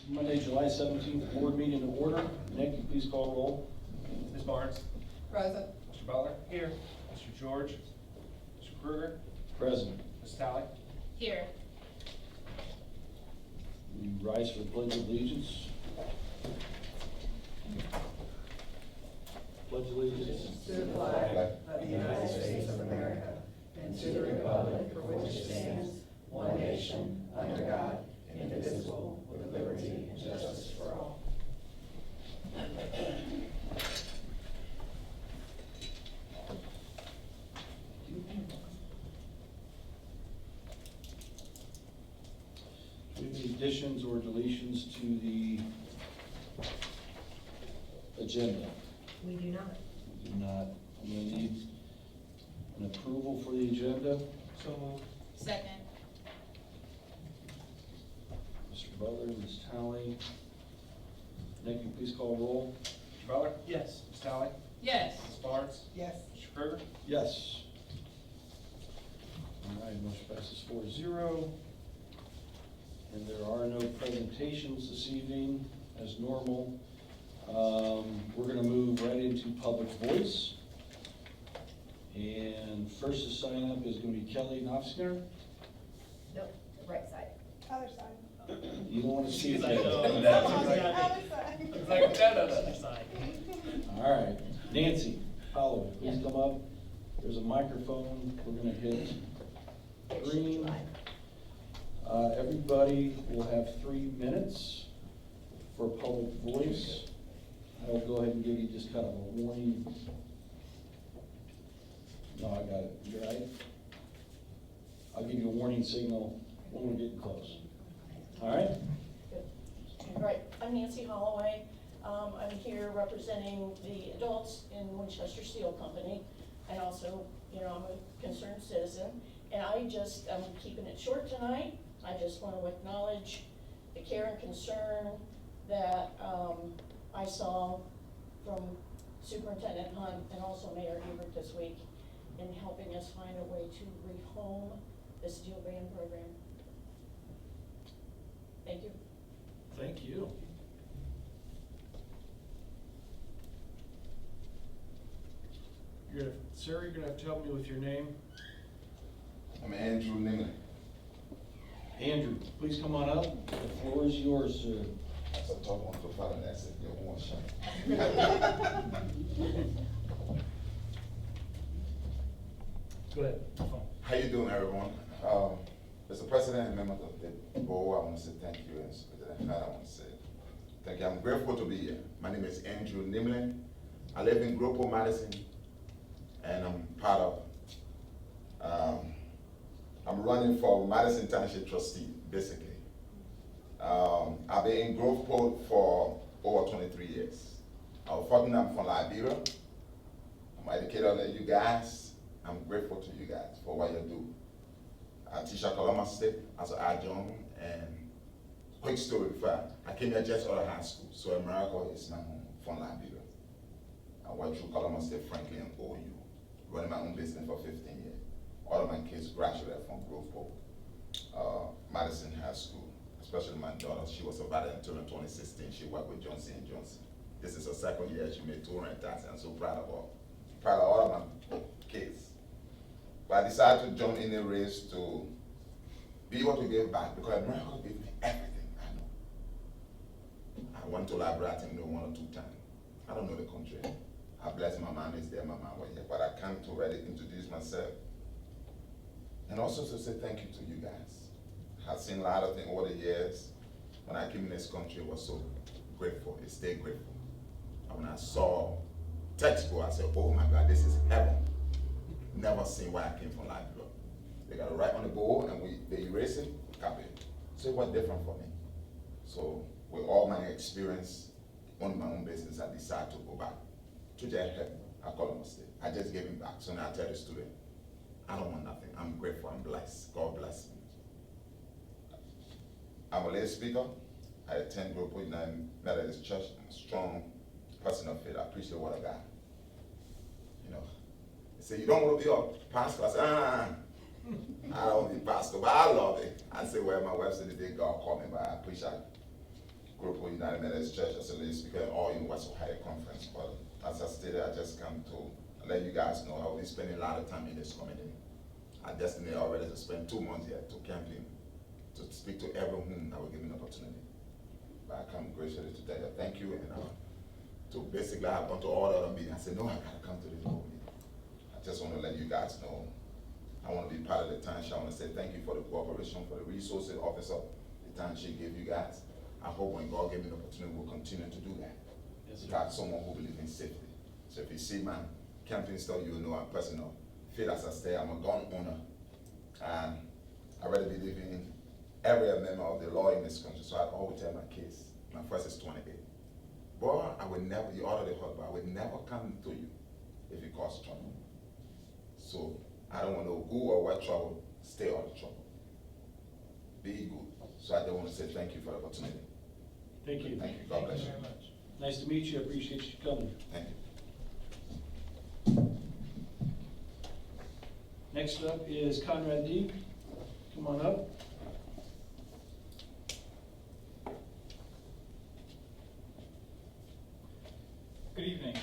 Monday, July 17th, board meeting to order. Nick, you please call roll. Ms. Barnes? Present. Mr. Butler? Here. Mr. George? Mr. Kruger? Present. Ms. Talley? Here. We rise for the Pledge of Allegiance. Pledge allegiance. To the flag of the United States of America and to the republic for which it stands, one nation, under God, indivisible, with liberty and justice for all. Do we have any additions or deletions to the agenda? We do not. We do not. I'm going to need an approval for the agenda. So moved. Second. Mr. Butler, Ms. Talley. Nick, you please call roll. Mr. Butler? Yes. Ms. Talley? Yes. Ms. Barnes? Yes. Mr. Kruger? Yes. All right, motion passes 4-0. And there are no presentations this evening, as normal. We're gonna move right into public voice. And first to sign up is gonna be Kelly Knopfner. Nope, the right side. Other side. You don't wanna see it. I know. Other side. It's like that on the other side. All right, Nancy Holloway, please come up. There's a microphone, we're gonna hit green. Everybody will have 3 minutes for public voice. I'll go ahead and give you just kind of a warning. No, I got it, you right? I'll give you a warning signal when we're getting close. All right? All right, I'm Nancy Holloway. I'm here representing the adults in Winchester Steel Company, and also, I'm a concerned citizen. And I'm keeping it short tonight. I just want to acknowledge the care and concern that I saw from Superintendent Hunt and also Mayor Ebert this week in helping us find a way to rehome the steel band program. Thank you. Thank you. Sarah, you're gonna have to help me with your name. I'm Andrew Nimley. Andrew, please come on up. The floor is yours, sir. As I talk on the phone, that's it, get one shot. Go ahead. How you doing, everyone? Mr. President and members of the board, I want to say thank you, and President Hunt, I want to say thank you. I'm grateful to be here. My name is Andrew Nimley. I live in Gropo, Madison, and I'm part of, I'm running for Madison Township trustee, basically. I've been in Groveport for over 23 years. I was fortunate, I'm from Liberia. I'm an educator like you guys. I'm grateful to you guys for what you do. I teach at Coloma State as an adjunct, and quick story before I came here just out of high school, so America is my home from Liberia. I went through Coloma State, Franklin, and OU, running my own business for 15 years. All of my kids graduated from Groveport, Madison High School, especially my daughter. She was a valedictorian in 2016. She worked with Johnson & Johnson. This is her second year. She made 200,000. I'm so proud of her. Proud of all of my kids. But I decided to join in a race to be able to give back, because America gave me everything I know. I went to library, I think, 1 or 2 times. I don't know the country. I bless my mom is there, my mom was here, but I came to really introduce myself. And also to say thank you to you guys. I've seen a lot of things over the years. When I came in this country, I was so grateful, I stayed grateful. And when I saw textbook, I said, oh my God, this is heaven. Never seen where I came from Liberia. They got it right on the board, and they erase it, copy it. So it was different for me. So with all my experience on my own business, I decided to go back to just help. I call them a state. I just gave him back. So now I tell the student, I don't want nothing. I'm grateful, I'm blessed. God bless me. I'm a lay speaker. I attend Group United Methodist Church. I'm a strong person of faith. I preach the word of God. They say, you don't want to be a pastor? I say, I don't want to be pastor, but I love it. I say, well, my wife said the day God called me, but I preach group of United Methodist Church as a lead speaker in all in West Ohio Conference. But as I stated, I just come to let you guys know I will be spending a lot of time in this community. I destined already to spend 2 months here to campaign, to speak to everyone that will give me an opportunity. But I come graciously to tell you thank you, and to basically I've gone to all the other meetings. I said, no, I gotta come to this board meeting. I just want to let you guys know I want to be part of the township. I want to say thank you for the cooperation, for the resources officer the township gave you guys. I hope when God gives me the opportunity, we'll continue to do that. Yes, sir. Got someone who believes in safety. So if you see my camping stuff, you'll know I'm personal. Feel as I say, I'm a gun owner. And I really believe in every amendment of the law in this country. So I always tell my kids, my first is 28. Boy, I would never, you already heard, but I would never come to you if it causes trouble. So I don't want to go or what trouble, stay out of trouble. Be good. So I just want to say thank you for the opportunity. Thank you. Thank you. God bless you. very much. Nice to meet you. I appreciate you coming. Thank you. Next up is Conrad Deeb. Come on up. Good evening.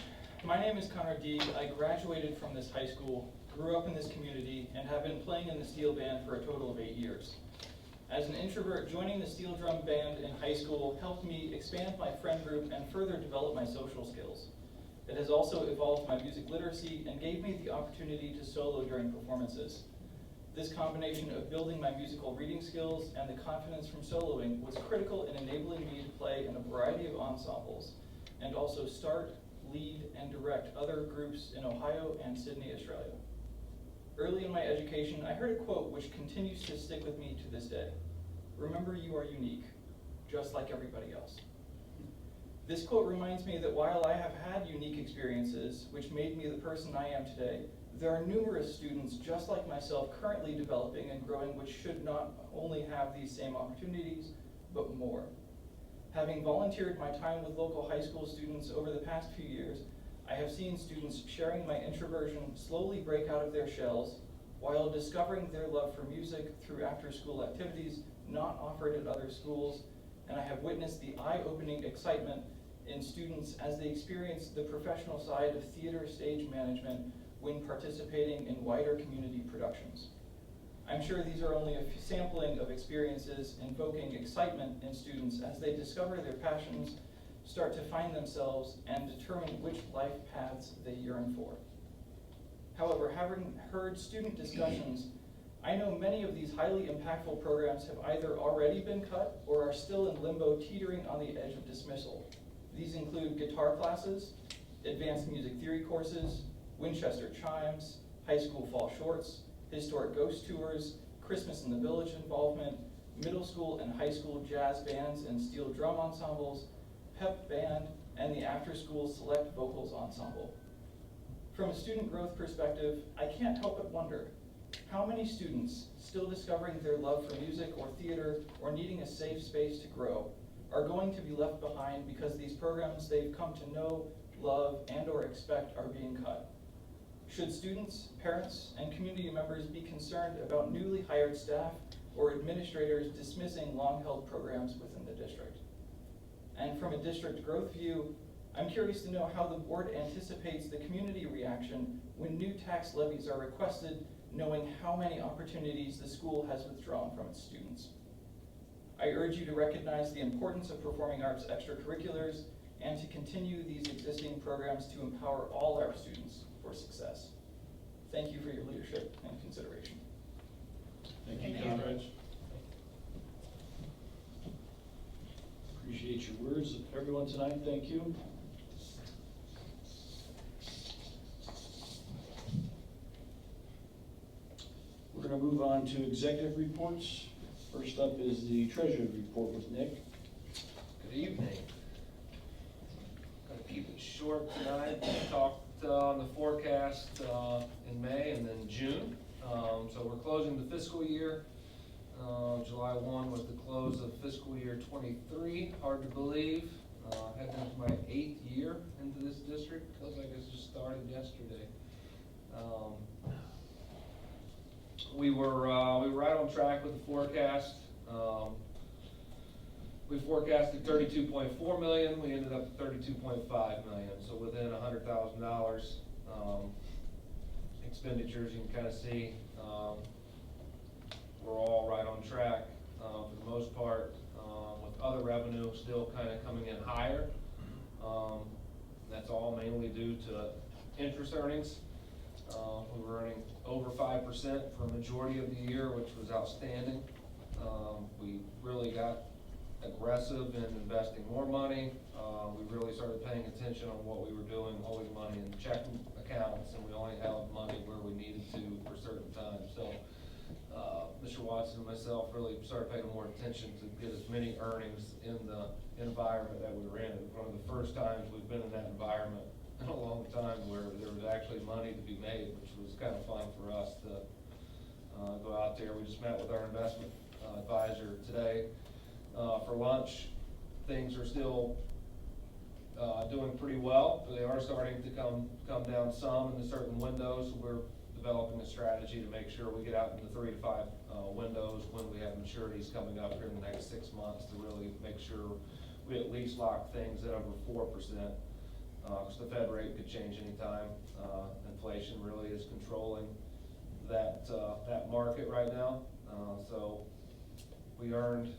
My name is Conrad Deeb. I graduated from this high school, grew up in this community, and have been playing in the steel band for a total of 8 years. As an introvert, joining the steel drum band in high school helped me expand my friend group and further develop my social skills. It has also evolved my music literacy and gave me the opportunity to solo during performances. This combination of building my musical reading skills and the confidence from soloing was critical in enabling me to play in a variety of ensembles and also start, lead, and direct other groups in Ohio and Sydney, Australia. Early in my education, I heard a quote which continues to stick with me to this day. Remember, you are unique, just like everybody else. This quote reminds me that while I have had unique experiences which made me the person I am today, there are numerous students just like myself currently developing and growing which should not only have these same opportunities, but more. Having volunteered my time with local high school students over the past few years, I have seen students sharing my introversion slowly break out of their shells while discovering their love for music through after-school activities not offered at other schools, and I have witnessed the eye-opening excitement in students as they experience the professional side of theater stage management when participating in wider community productions. I'm sure these are only a sampling of experiences invoking excitement in students as they discover their passions, start to find themselves, and determine which life paths they yearn for. However, having heard student discussions, I know many of these highly impactful programs have either already been cut or are still in limbo, teetering on the edge of dismissal. These include guitar classes, advanced music theory courses, Winchester chimes, high school fall shorts, historic ghost tours, Christmas in the Village involvement, middle school and high school jazz bands and steel drum ensembles, pep band, and the after-school select vocals ensemble. From a student growth perspective, I can't help but wonder, how many students still discovering their love for music or theater or needing a safe space to grow are going to be left behind because these programs they've come to know, love, and or expect are being cut? Should students, parents, and community members be concerned about newly hired staff or administrators dismissing long-held programs within the district? And from a district growth view, I'm curious to know how the board anticipates the community reaction when new tax levies are requested, knowing how many opportunities the school has withdrawn from its students. I urge you to recognize the importance of performing arts extracurriculars and to continue these existing programs to empower all our students for success. Thank you for your leadership and consideration. Thank you, Thank you. Conrad. Appreciate your words, everyone tonight. Thank you. We're going to move on to executive reports. First up is the treasurer's report with Nick. Good evening. Gonna keep it short tonight. We talked on the forecast in May and then June. So we're closing the fiscal year. July 1 was the close of fiscal year 23. Hard to believe. Heading into my 8th year into this district. Feels like it's just started yesterday. We were right on track with the forecast. We forecasted 32.4 million, we ended up at 32.5 million, so within $100,000 expenditures. You can kind of see we're all right on track for the most part, with other revenue still kind of coming in higher. That's all mainly due to interest earnings. We were earning over 5% for a majority of the year, which was outstanding. We really got aggressive in investing more money. We really started paying attention on what we were doing, holding money in checking accounts, and we only held money where we needed to for certain times. So Mr. Watson and myself really started paying more attention to get as many earnings in the environment that we were in. It was one of the first times we've been in that environment in a long time where there was actually money to be made, which was kind of fun for us to go out there. We just met with our investment advisor today for lunch. Things are still doing pretty well, but they are starting to come down some in certain windows. We're developing a strategy to make sure we get out into 3 to 5 windows when we have maturities coming up here in the next 6 months to really make sure we at least lock things at over 4%. Because the Fed rate could change anytime. Inflation really is controlling that market right now. So we earned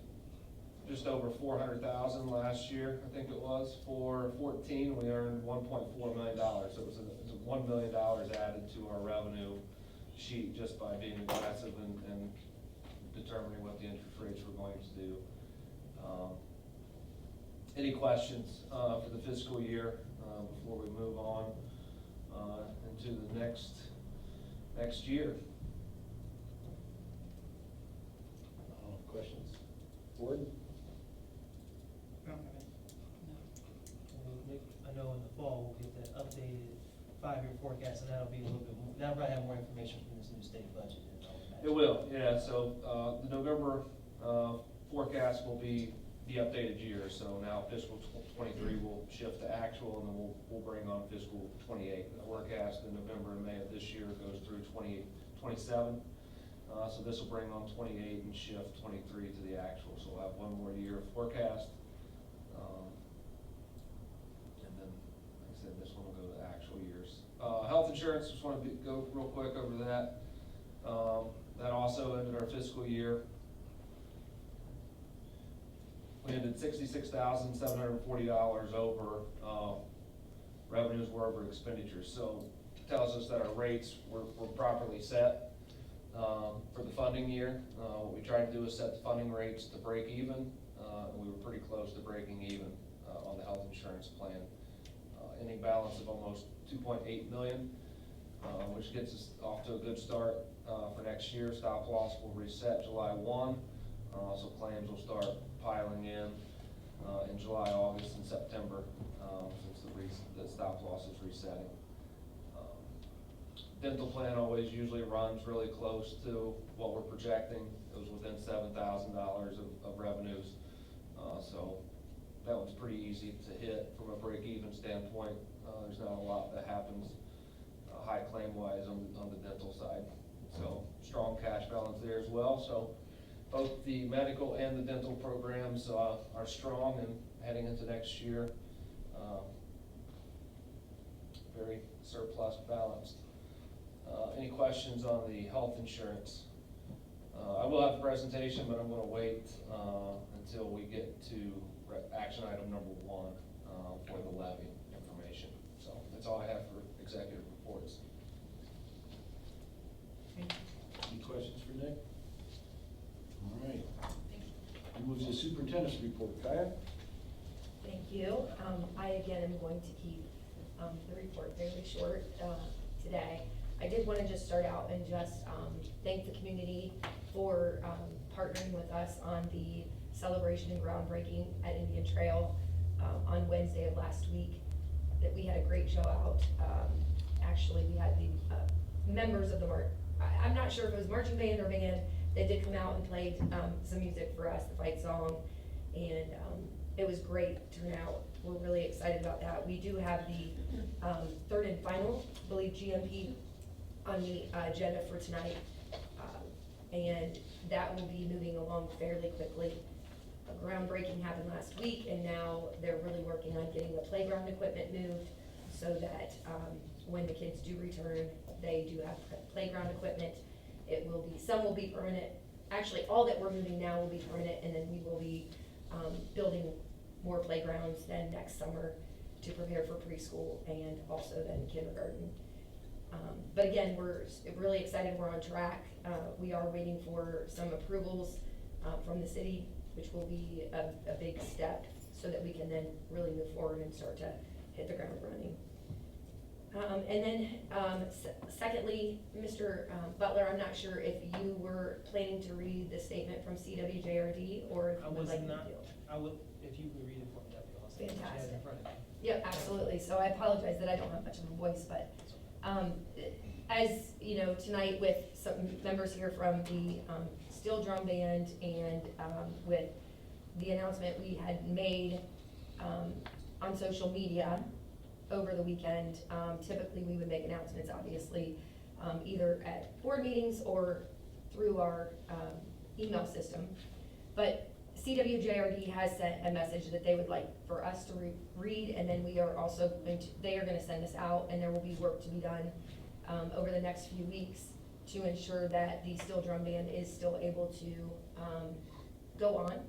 just over $400,000 last year, I think it was. For 14, we earned $1.4 million. So it was $1 million added to our revenue sheet just by being aggressive and determining what the interest rates were going to do. Any questions for the fiscal year before we move on into the next year? Questions? Board? I know in the fall we'll get that updated 5-year forecast, and that'll be a little bit more, that'll probably have more information from this new state budget. It will, yeah. So the November forecast will be the updated year. So now fiscal 23 will shift to actual, and then we'll bring on fiscal 28. The forecast in November and May of this year goes through 27. So this will bring on 28 and shift 23 to the actual. So we'll have one more year of forecast. And then, like I said, this one will go to actual years. Health insurance, just want to go real quick over that. That also ended our fiscal year. We ended $66,740 over revenues were over expenditures. So it tells us that our rates were properly set for the funding year. What we tried to do is set the funding rates to break even, and we were pretty close to breaking even on the health insurance plan. Ending balance of almost $2.8 million, which gets us off to a good start for next year. Stop loss will reset July 1, so claims will start piling in July, August, and September, since the stop loss is resetting. Dental plan always usually runs really close to what we're projecting. It was within $7,000 of revenues, so that one's pretty easy to hit from a break-even standpoint. There's not a lot that happens high claim-wise on the dental side. So strong cash balance there as well. So both the medical and the dental programs are strong and heading into next year. Very surplus balanced. Any questions on the health insurance? I will have a presentation, but I'm going to wait until we get to action item number 1 for the levy information. So that's all I have for executive reports. Any questions for Nick? All right. We move to the superintendent's report. Kaya? Thank you. I again am going to keep the report fairly short today. I did want to just start out and just thank the community for partnering with us on the celebration and groundbreaking at Indian Trail on Wednesday of last week. That we had a great show out. Actually, we had the members of the I'm not sure if it was marching band or band. They did come out and played some music for us, the fight song, and it was great turnout. We're really excited about that. We do have the third and final, I believe, GMP on the agenda for tonight, and that will be moving along fairly quickly. groundbreaking happened last week, and now they're really working on getting the playground equipment moved so that, when the kids do return, they do have playground equipment. It will be, some will be permanent, actually, all that we're moving now will be permanent, and then we will be, building more playgrounds then next summer to prepare for preschool and also then kindergarten. But again, we're really excited, we're on track. We are waiting for some approvals, from the city, which will be a big step so that we can then really move forward and start to hit the ground running. And then, secondly, Mr. Butler, I'm not sure if you were planning to read the statement from CWJRD or if I you would was like me not, to. I would, if you could read it for me, that'd be awesome. If you had it in Fantastic. front of you. Yep, absolutely. So I apologize that I don't have much of a voice, but, as, you know, tonight with some members here from the, Steel Drum Band and, with the announcement we had made, on social media over the weekend, typically we would make announcements, obviously, either at board meetings or through our, email system. But CWJRD has sent a message that they would like for us to read, and then we are also going to, they are gonna send us out, and there will be work to be done, over the next few weeks to ensure that the Steel Drum Band is still able to, go on.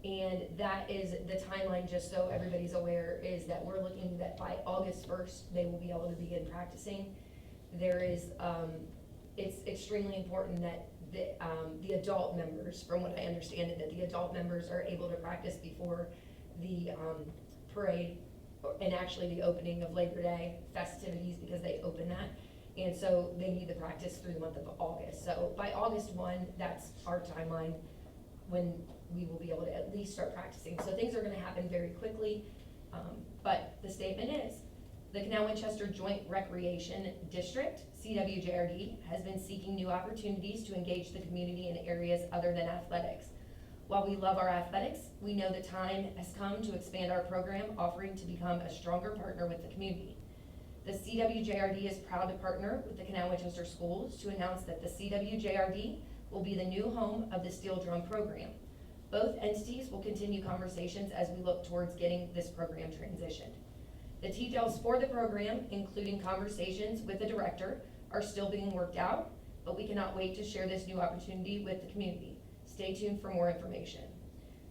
And that is the timeline, just so everybody's aware, is that we're looking that by August 1st, they will be able to begin practicing. There is, it's extremely important that the adult members, from what I understand it, that the adult members are able to practice before the parade and actually the opening of Labor Day festivities, because they open that. And so they need the practice through the month of August. So by August 1, that's our timeline when we will be able to at least start practicing. So things are gonna happen very quickly, but the statement is, the Canal Winchester Joint Recreation District, CWJRD, has been seeking new opportunities to engage the community in areas other than athletics. While we love our athletics, we know the time has come to expand our program offering to become a stronger partner with the community. The CWJRD is proud to partner with the Canal Winchester Schools to announce that the CWJRD will be the new home of the Steel Drum program. Both entities will continue conversations as we look towards getting this program transitioned. The details for the program, including conversations with the director, are still being worked out, but we cannot wait to share this new opportunity with the community. Stay tuned for more information.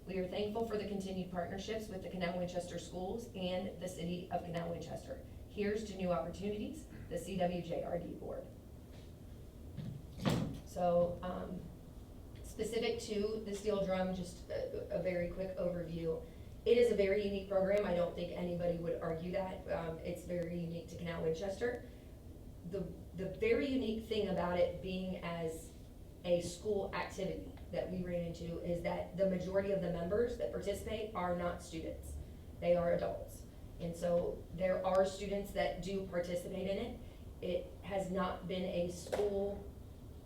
We are thankful for the continued partnerships with the Canal Winchester Schools and the City of Canal Winchester. Here's to new opportunities, the CWJRD Board. So, specific to the Steel Drum, just a very quick overview. It is a very unique program. I don't think anybody would argue that. It's very unique to Canal Winchester. The very unique thing about it being as a school activity that we ran into is that the majority of the members that participate are not students. They are adults. And so there are students that do participate in it. It has not been a school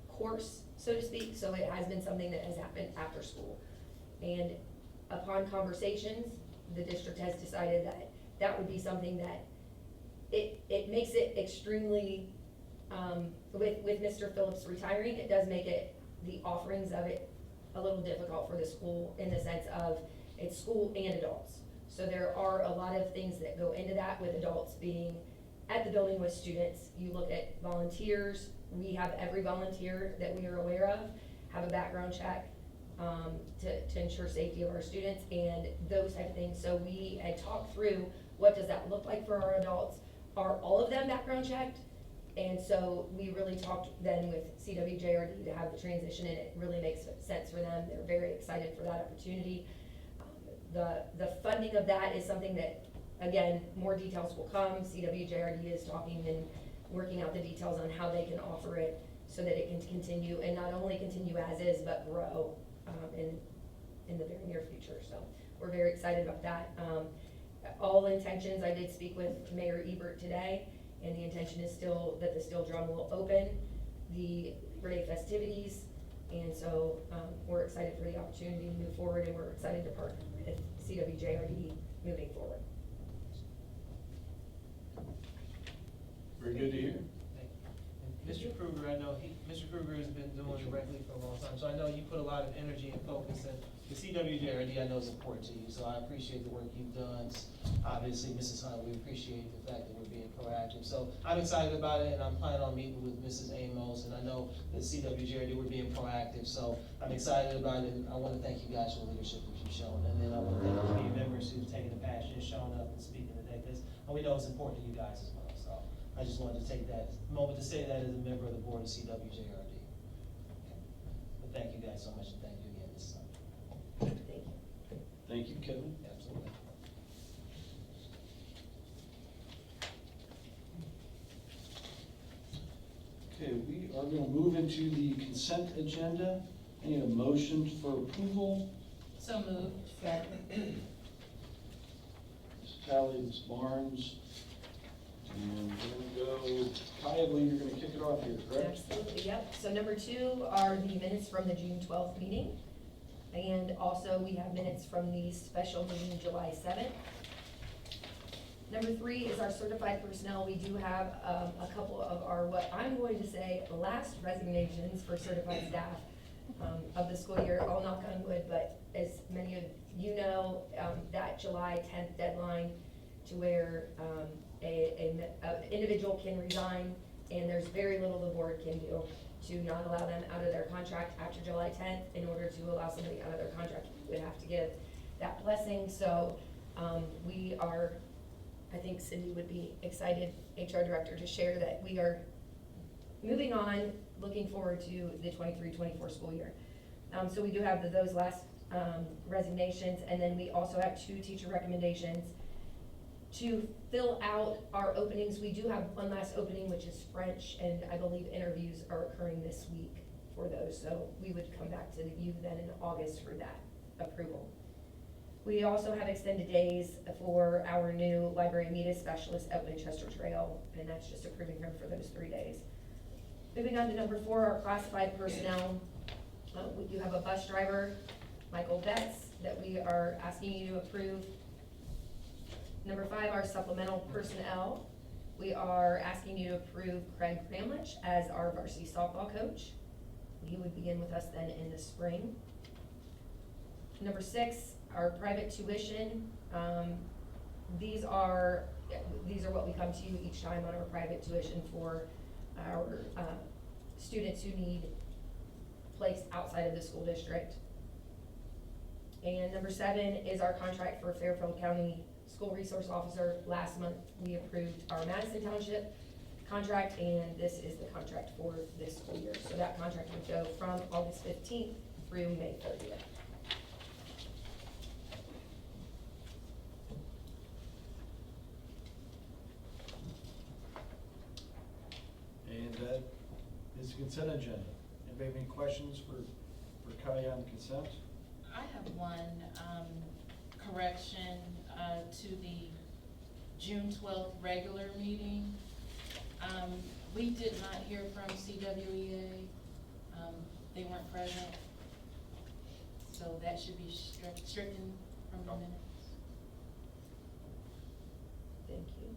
course, so to speak, so it has been something that has happened after school. And upon conversations, the district has decided that that would be something that it makes it extremely, with Mr. Phillips retiring, it does make it, the offerings of it, a little difficult for the school in the sense of it's school and adults. So there are a lot of things that go into that, with adults being at the building with students. You look at volunteers, we have every volunteer that we are aware of have a background check to ensure safety of our students and those type of things. So we had talked through, what does that look like for our adults? Are all of them background checked? And so we really talked then with CWJRD to have the transition, and it really makes sense for them. They're very excited for that opportunity. The funding of that is something that, again, more details will come. CWJRD is talking and working out the details on how they can offer it so that it can continue, and not only continue as is, but grow in the very near future. So we're very excited about that. All intentions, I did speak with Mayor Ebert today, and the intention is still that the Steel Drum will open the Labor Day festivities. And so we're excited for the opportunity to move forward, and we're excited to partner with CWJRD moving forward. Very good to hear. Thank you. And Mr. Kruger, I know Mr. Kruger has been doing directly for a long time, so I know you put a lot of energy and focus the CWJRD I know is important to you, so I appreciate the work you've done. Obviously, Mrs. Hunt, we appreciate the fact that we're being proactive. So I'm excited about it, and I'm planning on meeting with Mrs. Amos, and I know the CWJRD, we're being proactive, so I'm excited about it. I want to thank you guys for the leadership that you've shown, and then I want to thank the community members who've taken the passion and shown up and speaking today, because we know it's important to you guys as well. So I just wanted to take that moment to say that as a member of the board of CWJRD. Okay. But thank you guys so much, and thank you again, Mrs. Hunt. Thank you. Thank you, Kevin. Absolutely. Okay, we are gonna move into the consent agenda. I need a motion for approval. So moved. Second. Ms. Tally, Ms. Barnes. And we're gonna go, Kaya, I believe you're gonna kick it off here, correct? Absolutely, yep. So number 2 are the minutes from the June 12th meeting. And also, we have minutes from the special meeting July 7th. Number 3 is our certified personnel. We do have a couple of our, what I'm going to say, last resignations for certified staff of the school year. I'll knock on wood, but as many of you know, that July 10th deadline to where an individual can resign, and there's very little the board can do to not allow them out of their contract after July 10th. In order to allow somebody out of their contract, we would have to give that blessing. So we are, I think Cindy would be excited, HR Director, to share that we are moving on, looking forward to the 23-24 school year. So we do have those last resignations, and then we also have 2 teacher recommendations. To fill out our openings, we do have one last opening, which is French, and I believe interviews are occurring this week for those. So we would come back to you then in August for that approval. We also have extended days for our new library media specialist at Winchester Trail, and that's just approving her for those 3 days. Moving on to number 4, our classified personnel. We do have a bus driver, Michael Betts, that we are asking you to approve. Number 5, our supplemental personnel. We are asking you to approve Craig Cramlich as our varsity softball coach. He would begin with us then in the spring. Number 6, our private tuition. These are what we come to you each time on our private tuition for our students who need placed outside of the school district. And number 7 is our contract for Fairfield County School Resource Officer. Last month, we approved our Madison Township contract, and this is the contract for this school year. So that contract would go from August 15th through May 30th. And that is the consent agenda. Anybody have any questions for Kaya on consent? I have one correction to the June 12th regular meeting. We did not hear from CWEA. They weren't present. So that should be stricken from the minutes. Thank you.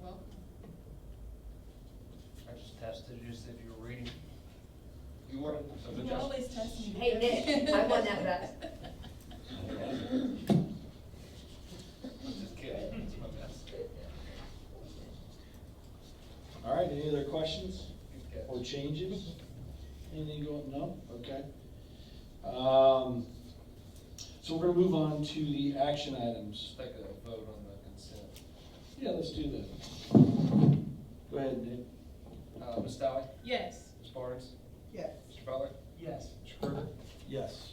You're welcome. I just tested you to see if you were reading. You weren't, so You just. always test me. Hey, Nick, I won that bet. Just kidding, that's my best. All right, any other questions Good catch. or changes? Anything going, no? Okay. So we're gonna move on to the action items. Just take a vote on the consent. Yeah, let's do that. Go ahead, Nick. Ms. Tally? Yes. Ms. Barnes? Yes. Mr. Butler? Yes. Mr. Krueger? Yes.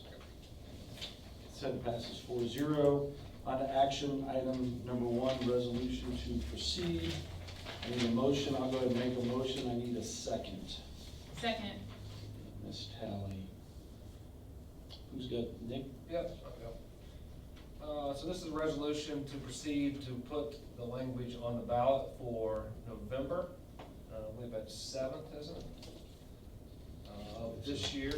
Consent passes 4-0. On to action item number 1, resolution to proceed. I need a motion. I'll go ahead and make a motion. I need a second. Second. Ms. Tally. Who's got, Nick? Yep. So this is a resolution to proceed to put the language on the ballot for November. I believe that's 7th, isn't it? Of this year.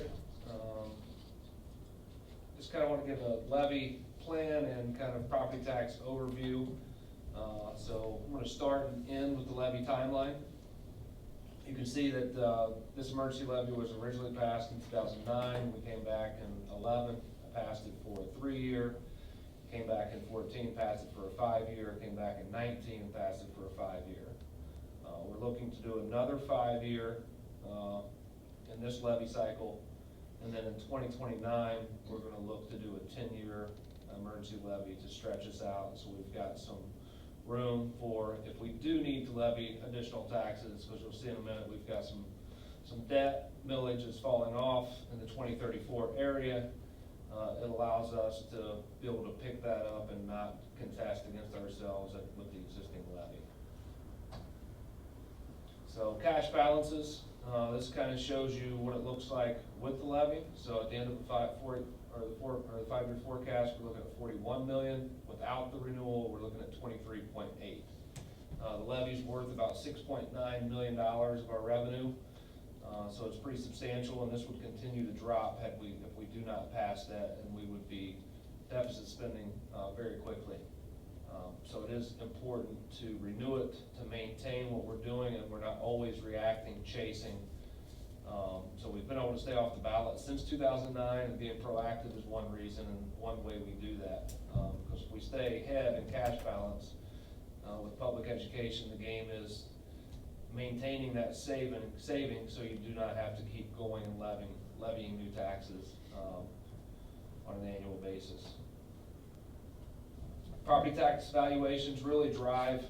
Just kind of want to give a levy plan and kind of property tax overview. So I'm going to start and end with the levy timeline. You can see that this emergency levy was originally passed in 2009. We came back in 11. I passed it for came back in 14, passed it for a 5-year, came back in 19, and passed it for a 5-year. We're looking to do another 5-year in this levy cycle, and then in 2029, we're gonna look to do a 10-year emergency levy to stretch us out, so we've got some room for, if we do need to levy additional taxes, because you'll see in a minute, we've got some debt, millage is falling off in the 2034 area. It allows us to be able to pick that up and not contest against ourselves with the existing levy. So cash balances, this kind of shows you what it looks like with the levy. So at the end of the 5-year forecast, we're looking at 41 million. Without the renewal, we're looking at 23.8. The levy's worth about $6.9 million of our revenue. So it's pretty substantial, and this would continue to drop if we do not pass that, and we would be deficit spending very quickly. So it is important to renew it, to maintain what we're doing, and we're not always reacting, chasing. So we've been able to stay off the ballot since 2009, and being proactive is one reason and one way we do that. Because if we stay ahead in cash balance, with public education, the game is maintaining that saving so you do not have to keep going and levying new taxes on an annual basis. Property tax valuations really drive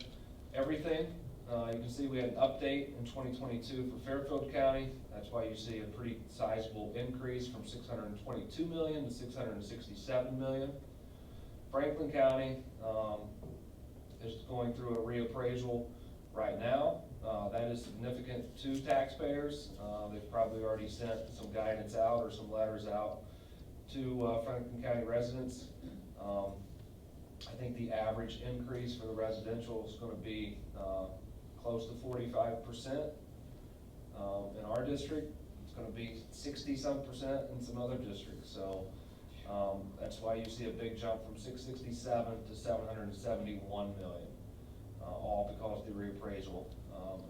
everything. You can see we had an update in 2022 for Fairfield County. That's why you see a pretty sizable increase from 622 million to 667 million. Franklin County is going through a reappraisal right now. That is significant to taxpayers. They've probably already sent some guidance out or some letters out to Franklin County residents. I think the average increase for the residential is going to be close to 45%. In our district, it's going to be 60-some% in some other districts. So that's why you see a big jump from 667 to 771 million, all because of the reappraisal.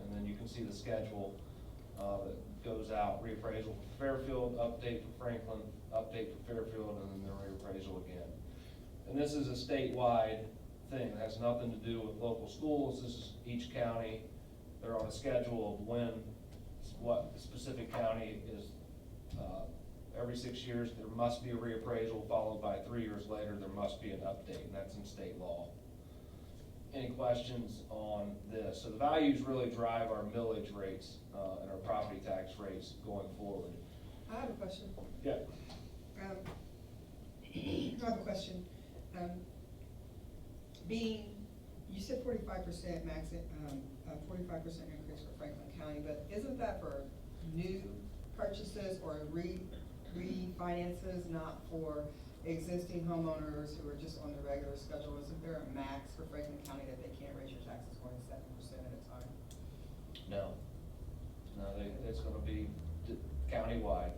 And then you can see the schedule that goes out: reappraisal for Fairfield, update for Franklin, update for Fairfield, and then the reappraisal again. And this is a statewide thing. It has nothing to do with local schools. This is each county. They're on a schedule of when, what specific county is, every 6 years there must be a reappraisal, followed by 3 years later there must be an update, and that's in state law. Any questions on this? So the values really drive our millage rates and our property tax rates going forward. I have a question. Yeah. I have a question. You said 45% max, 45% increase for Franklin County, but isn't that for new purchases or refinances, not for existing homeowners who are just on the regular schedule? Isn't there a max for Franklin County that they can't raise your taxes more than 7% at a time? No. It's going to be countywide.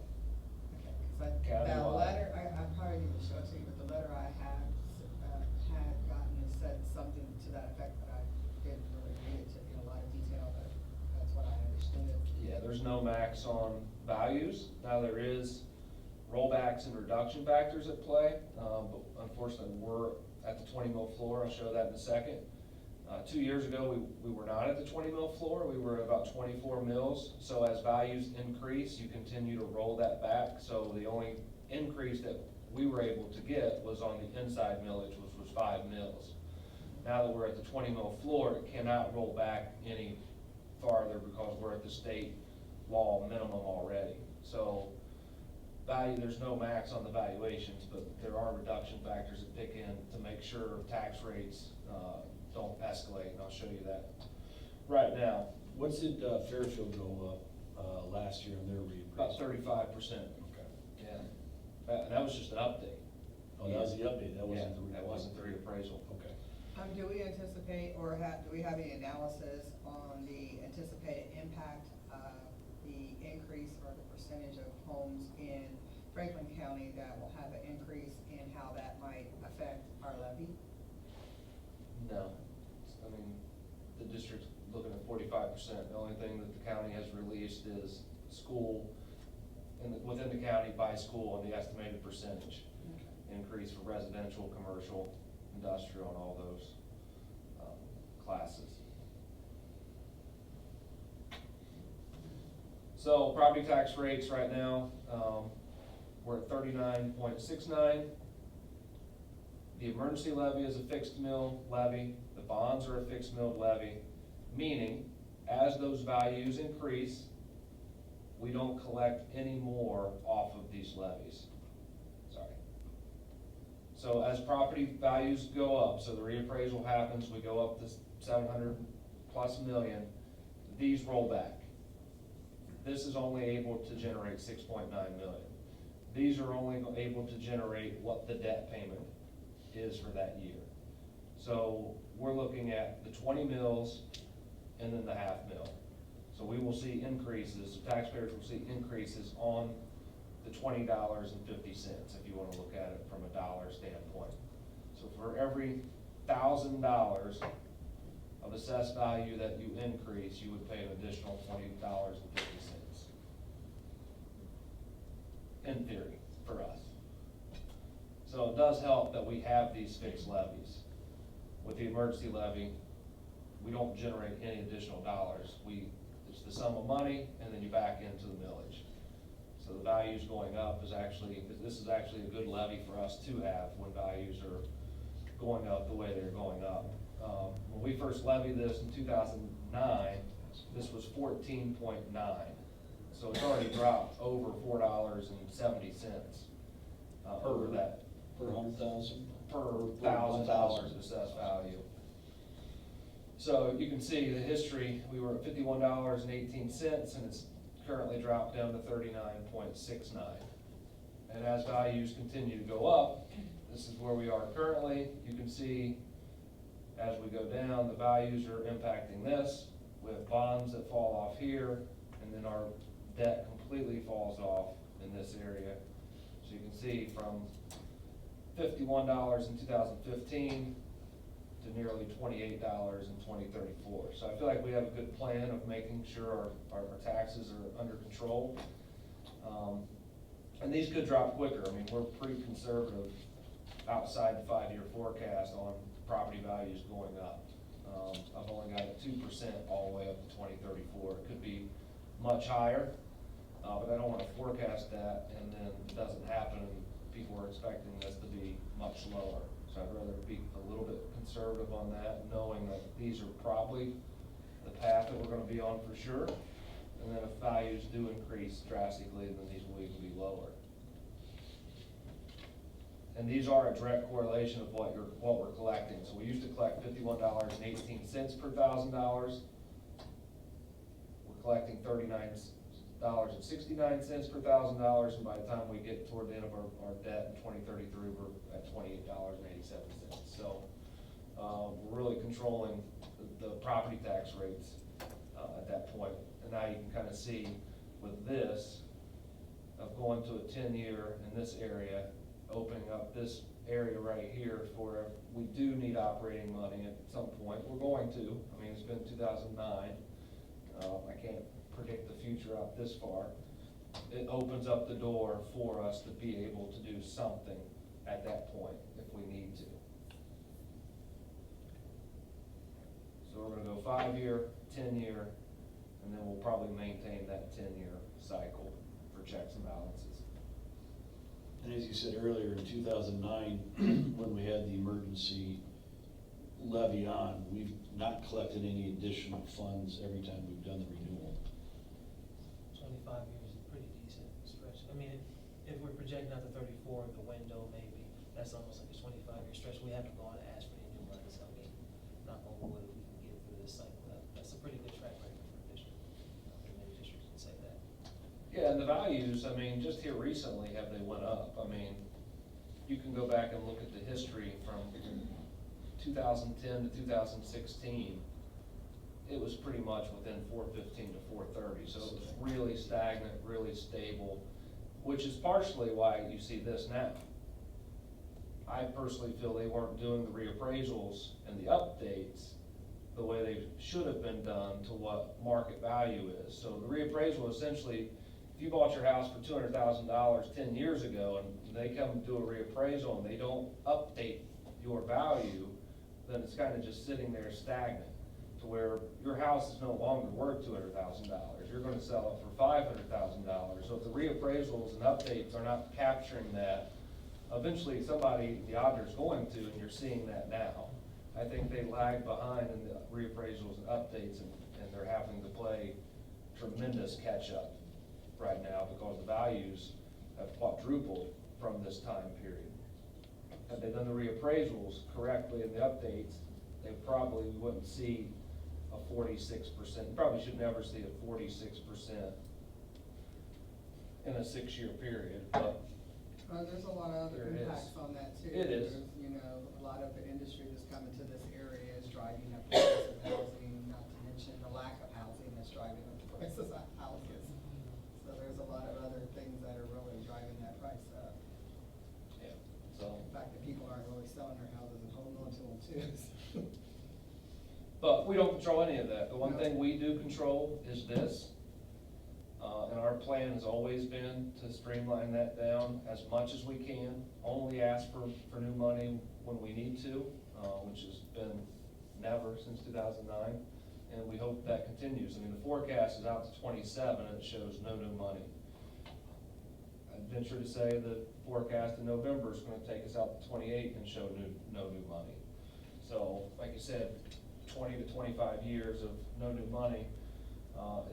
Okay, because that letter, I probably need to show it to you, but the letter I had gotten said something to that effect, but I didn't really read it in a lot of detail, but that's what I understood. Yeah, there's no max on values. Now there is rollbacks and reduction factors at play, but unfortunately we're at the 20 mil floor. I'll show that in a second. 2 years ago, we were not at the 20 mil floor. We were at about 24 mils. So as values increase, you continue to roll that back. So the only increase that we were able to get was on the inside millage, which was 5 mils. Now that we're at the 20 mil floor, it cannot roll back any farther because we're at the state law minimum already. So there's no max on the valuations, but there are reduction factors that kick in to make sure tax rates don't escalate, and I'll show you that right now. What did Fairfield go up last year in their reappraisal? About 35%. Okay. Yeah. That was just an update. Oh, that was the update, that wasn't the reappraisal? That wasn't the reappraisal. Okay. Do we anticipate, or do we have any analysis on the anticipated impact of the increase or the percentage of homes in Franklin County that will have an increase in how that might affect our levy? No. I mean, the district's looking at 45%. The only thing that the county has released is school, within the county by school, and the estimated percentage increase for residential, commercial, industrial and all those classes. So property tax rates right now, we're at 39.69. The emergency levy is a fixed mill levy. The bonds are a fixed mill levy, meaning as those values increase, we don't collect any more off of these levies. Sorry. So as property values go up, so the reappraisal happens, we go up to 700 plus million, these roll back. This is only able to generate 6.9 million. These are only able to generate what the debt payment is for that year. So we're looking at the 20 mils and then the half mil. So we will see increases, taxpayers will see increases on the $20.50, if you want to look at it from a dollar standpoint. So for every $1,000 of assessed value that you increase, you would pay an additional $20.50. In theory, for us. So it does help that we have these fixed levies. With the emergency levy, we don't generate any additional dollars. It's the sum of money, and then you back into the millage. So the values going up is actually, this is actually a good levy for us to have when values are going up the way they're going up. When we first levied this in 2009, this was 14.9. So it's already dropped over $4.70 over that. Per 100,000? Per $1,000 assessed value. So you can see the history, we were at $51.18 and it's currently dropped down to 39.69. And as values continue to go up, this is where we are currently. You can see as we go down, the values are impacting this. We have bonds that fall off here, and then our debt completely falls off in this area. So you can see from $51 in 2015 to nearly $28 in 2034. So I feel like we have a good plan of making sure our taxes are under control. And these could drop quicker. I mean, we're pretty conservative outside the 5-year forecast on property values going up. I've only got it 2% all the way up to 2034. It could be much higher. But I don't want to forecast that and then it doesn't happen and people are expecting this to be much lower. So I'd rather be a little bit conservative on that, knowing that these are probably the path that we're going to be on for sure. And then if values do increase drastically, then these will even be lower. And these are a direct correlation of what we're collecting. So we used to collect $51.18 per $1,000. We're collecting $39.69 per $1,000, and by the time we get toward the end of our debt in 2033, we're at $28.87. So we're really controlling the property tax rates at that point. And now you can kind of see with this, of going to a 10-year in this area, opening up this area right here for if we do need operating money at some point. We're going to. I mean, it's been 2009. I can't predict the future out this far. It opens up the door for us to be able to do something at that point if we need to. So we're going to go 5-year, 10-year, and then we'll probably maintain that 10-year cycle for checks and balances. And as you said earlier, in 2009, when we had the emergency levy on, we've not collected any additional funds every time we've done the renewal. 25 years is a pretty decent stretch. I mean, if we're projecting out to 34, the window maybe, that's almost like a 25-year stretch. We haven't gone to ask for any new money, so I mean, knock on wood, if we can get through this cycle. That's a pretty good track record for a district. Many districts can say that. Yeah, and the values, I mean, just here recently have they went up. I mean, you can go back and look at the history from 2010 to 2016. It was pretty much within 415 to 430. So it was really stagnant, really stable, which is partially why you see this now. I personally feel they weren't doing the reappraisals and the updates the way they should have been done to what market value is. So the reappraisal essentially, if you bought your house for $200,000 10 years ago and they come do a reappraisal and they don't update your value, then it's kind of just sitting there stagnant, to where your house is no longer worth $200,000. You're gonna sell it for $500,000. So if the reappraisals and updates are not capturing that, eventually somebody, the auditor's going to, and you're seeing that now. I think they lag behind in the reappraisals and updates, and they're having to play tremendous catch-up right now because the values have quadrupled from this time period. Had they done the reappraisals correctly and the updates, they probably wouldn't see a 46%. You probably should never see a 46% in a 6-year period, but There's a lot of other There is. impacts on that too. It is. There's, you know, a lot of the industry that's coming to this area is driving up the price of housing, not to mention the lack of housing that's driving up the prices of houses. So there's a lot of other things that are really driving that price up. yeah, so. The fact that people aren't really selling their houses and holding on to them too. But we don't control any of that. The one No. thing we do control is this. And our plan has always been to streamline that down as much as we can. Only ask for new money when we need to, which has been never since 2009. And we hope that continues. I mean, the forecast is out to 27 and it shows no new money. I'd venture to say the forecast in November is gonna take us out to 28 and show no new money. So, like you said, 20 to 25 years of no new money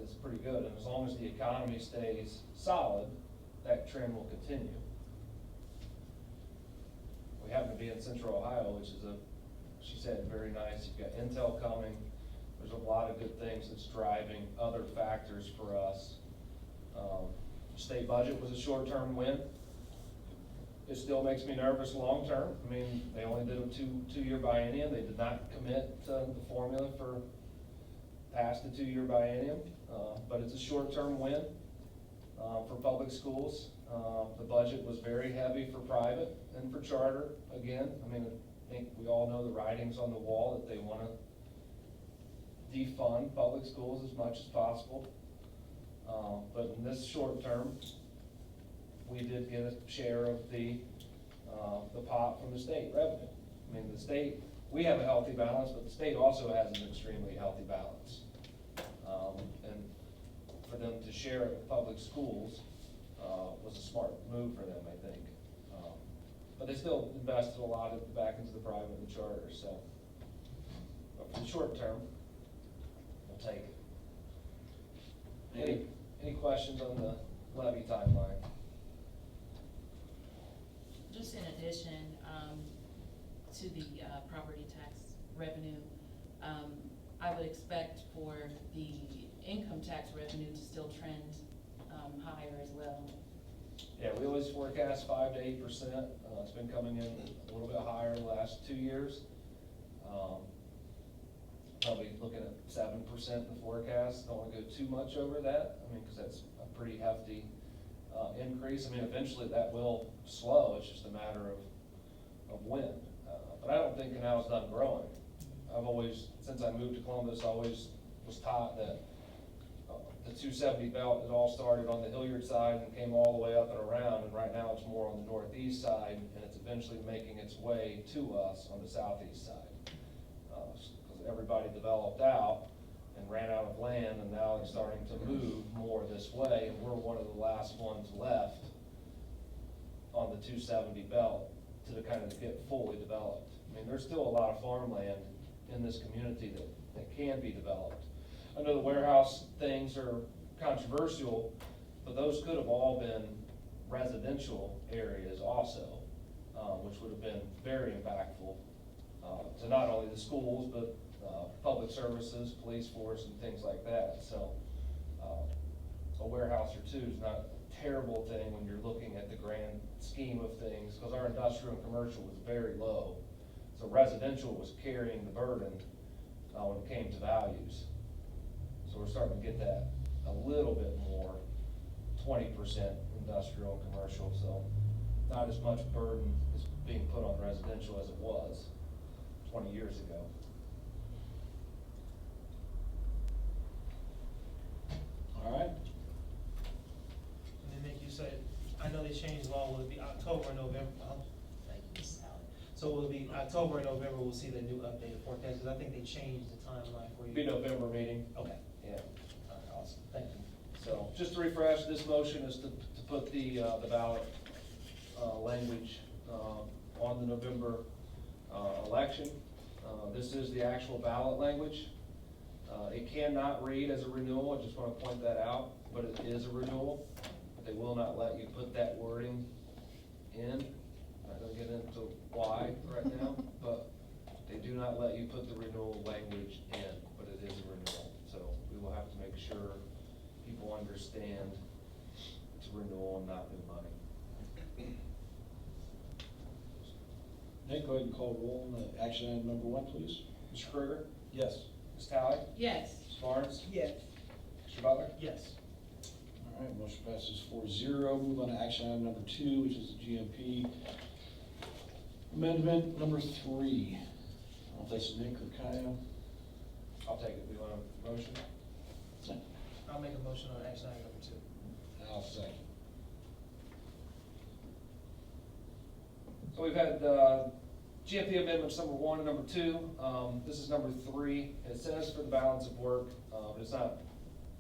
is pretty good. And as long as the economy stays solid, that trend will continue. We happen to be in Central Ohio, which is she said, very nice. You've got Intel coming. There's a lot of good things that's driving other factors for us. State budget was a short-term win. It still makes me nervous long-term. I mean, they only did a two-year biennium. They did not commit to the formula for past the 2-year biennium, but it's a short-term win for public schools. The budget was very heavy for private and for charter. Again, I mean, I think we all know the writings on the wall that they want to defund public schools as much as possible. But in this short term, we did get a share of the pot from the state revenue. I mean, the state, we have a healthy balance, but the state also has an extremely healthy balance. And for them to share it with public schools was a smart move for them, I think. But they still invested a lot back into the private and the charter, so. But for the short term, we'll take it. Any questions on the levy timeline? Just in addition, to the, property tax revenue, I would expect for the income tax revenue to still trend, higher as well. Yeah, we always forecast 5 to 8%. It's been coming in a little bit higher the last 2 years. Probably looking at 7% in the forecast. Don't want to go too much over that. I mean, because that's a pretty hefty increase. I mean, eventually that will slow. It's just a matter of when. But I don't think Canal's done growing. I've always, since I moved to Columbus, I always was taught that the 270 belt, it all started on the Hilliard side and came all the way up and around, and right now it's more on the northeast side, and it's eventually making its way to us on the southeast side. Because everybody developed out and ran out of land, and now it's starting to move more this way, and we're one of the last ones left on the 270 belt to kind of get fully developed. I mean, there's still a lot of farmland in this community that can be developed. I know the warehouse things are controversial, but those could have all been residential areas also, which would have been very impactful to not only the schools, but public services, police force, and things like that. So a warehouse or two is not a terrible thing when you're looking at the grand scheme of things, because our industrial and commercial was very low. So residential was carrying the burden when it came to values. So we're starting to get that a little bit more, 20% industrial and commercial, so not as much burden is being put on residential as it was 20 years ago. All right. And then Nick, you said, I know they changed law, will it be October, November? Thank you, Sally. So will it be October and November, we'll see the new updated forecast, because I think they changed the timeline for you. Be November meeting. Okay, Yeah. all right, awesome, thank you. So, just to refresh, this motion is to put the ballot, language, on the November, election. This is the actual ballot language. It cannot read as a renewal, I just wanna point that out, but it is a renewal. They will not let you put that wording in. I'm not gonna get into why right now, but they do not let you put the renewal language in, but it is a renewal. So we will have to make sure people understand it's a renewal and not new money. Nick, go ahead and call roll on the action item number 1, please. Mr. Krueger? Yes. Ms. Talley? Yes. Ms. Barnes? Yes. Mr. Butler? Yes. All right, motion passes 4-0. Move on to action item number 2, which is the GMP amendment number 3. I don't know if that's Nick or Kaya. I'll take it. Do you want a motion? I'll make a motion on action item number 2. I'll second. So we've had GMP amendments number 1 and number 2. This is number 3. It says for the balance of work, but it's not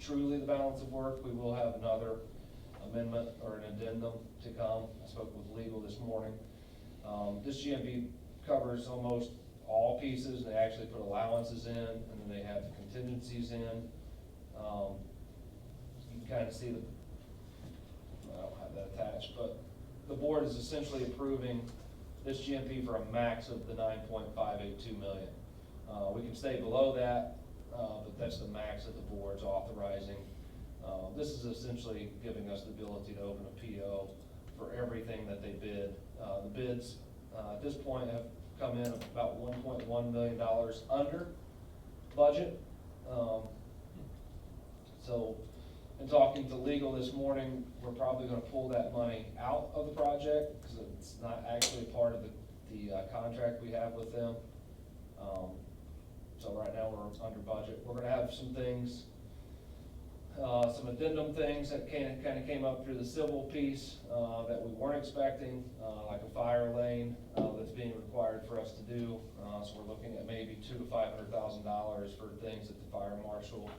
truly the balance of work. We will have another amendment or an addendum to come. I spoke with legal this morning. This GMP covers almost all pieces. They actually put allowances in, and then they have the contingencies in. You can kind of see I don't have that attached, but the board is essentially approving this GMP for a max of the 9.582 million. We can stay below that, but that's the max that the board's authorizing. This is essentially giving us the ability to open a PO for everything that they bid. The bids at this point have come in about $1.1 million under budget. So, in talking to legal this morning, we're probably gonna pull that money out of the project, because it's not actually part of the contract we have with them. So right now, we're under budget. We're gonna have some things, some addendum things that kind of came up through the civil piece, that we weren't expecting, like a fire lane, that's being required for us to do. So we're looking at maybe $200,000 to $500,000 for things that the fire marshal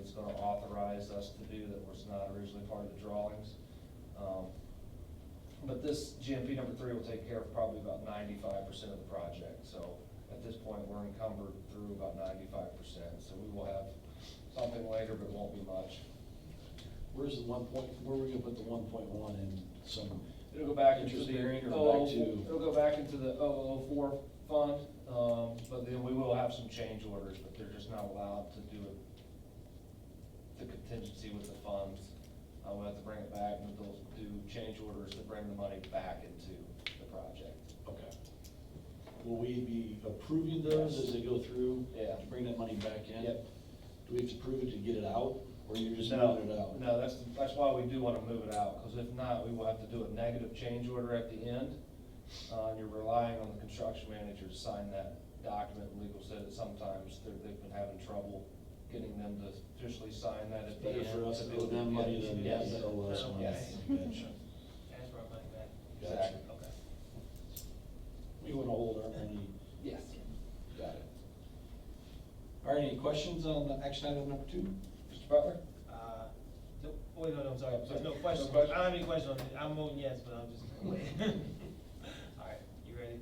is gonna authorize us to do that was not originally part of the drawings. But this GMP number 3 will take care of probably about 95% of the project. So at this point, we're encumbered through about 95%. So we will have something later, but it won't be much. Where's the 1 point, where are we gonna put the 1.1 in some? It'll go back into Interest the bearing or back 004 to- it'll go back into the 004 fund, but then we will have some change orders, but they're just not allowed to do it, the contingency with the funds. We'll have to bring it back, and they'll do change orders to bring the money back into the project. Okay. Will we be approving those as they go through? Yeah. To bring that money back in? Yep. Do we have to prove it to get it out, or you're just No, moving it out? no, that's why we do wanna move it out, because if not, we will have to do a negative change order at the end. And you're relying on the construction manager to sign that document. Legal said that sometimes they've been having trouble getting them to officially sign that at the end. Better for us to do owe them money than Yes. them to owe us money. Yes. Gotcha. Ask for our money back. Exactly. Okay. We wanna hold our money. Yes. Got it. All right, any questions on the action item number 2? Mr. Butler? No, wait, no, I'm sorry, Sorry. no question. No question? I don't have any question on it, I'm voting yes, but I'm just waiting. All right, you ready?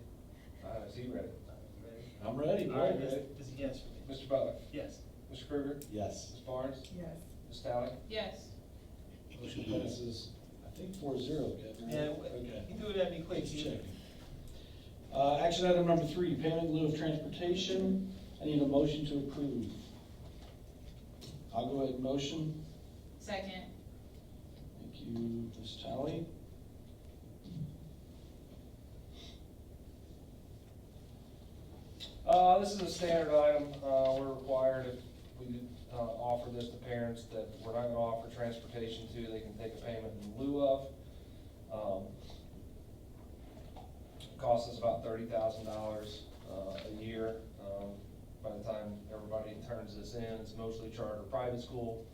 Is he ready? You ready? I'm ready, All right, boy. this is a yes for me. Mr. Butler? Yes. Mr. Krueger? Yes. Ms. Barnes? Yes. Ms. Talley? Yes. Motion passes, I think 4-0, Kevin. Yeah, Okay. you do it at me quick. Just checking. Action item number 3, payment in lieu of transportation. I need a motion to approve. I'll go ahead and motion. Second. Thank you, Ms. Talley. This is a standard item. We're required, if we offer this to parents that we're not gonna offer transportation to, they can take a payment in lieu of. Costs us about $30,000 a year. By the time everybody turns this in, it's mostly charter private school